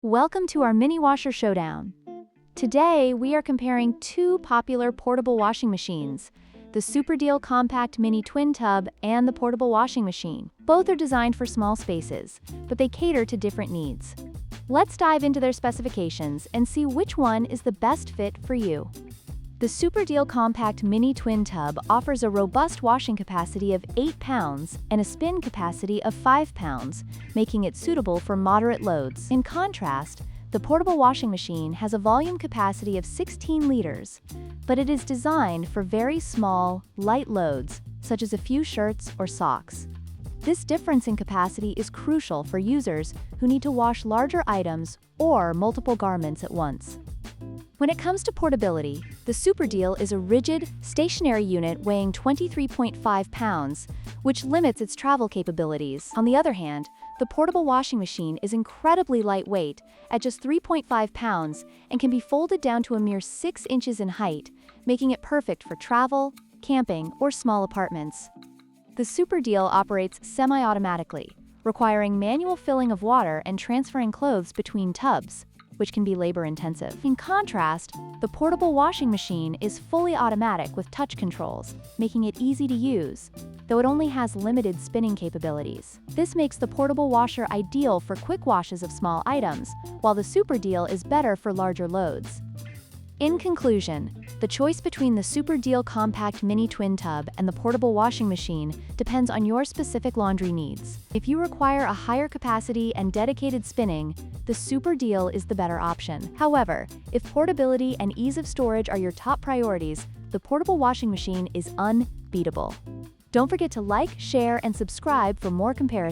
Welcome to our mini washer showdown. Today, we are comparing two popular portable washing machines, the Super Deal Compact Mini Twin Tub and the Portable Washing Machine. Both are designed for small spaces, but they cater to different needs. Let's dive into their specifications and see which one is the best fit for you. The Super Deal Compact Mini Twin Tub offers a robust washing capacity of 8 pounds and a spin capacity of 5 pounds, making it suitable for moderate loads. In contrast, the portable washing machine has a volume capacity of 16 liters, but it is designed for very small, light loads, such as a few shirts or socks. This difference in capacity is crucial for users who need to wash larger items or multiple garments at once. When it comes to portability, the Super Deal is a rigid, stationary unit weighing 23.5 pounds, which limits its travel capabilities. On the other hand, the portable washing machine is incredibly lightweight at just 3.5 pounds and can be folded down to a mere 6 inches in height, making it perfect for travel, camping, or small apartments. The Super Deal operates semi-automatically, requiring manual filling of water and transferring clothes between tubs, which can be labor-intensive. In contrast, the portable washing machine is fully automatic with touch controls, making it easy to use, though it only has limited spinning capabilities. This makes the portable washer ideal for quick washes of small items, while the Super Deal is better for larger loads. In conclusion, the choice between the Super Deal Compact Mini Twin Tub and the portable washing machine depends on your specific laundry needs. If you require a higher capacity and dedicated spinning, the Super Deal is the better option. However, if portability and ease of storage are your top priorities, the portable washing machine is unbeatable. Don't forget to like, share, and subscribe for more comparisons.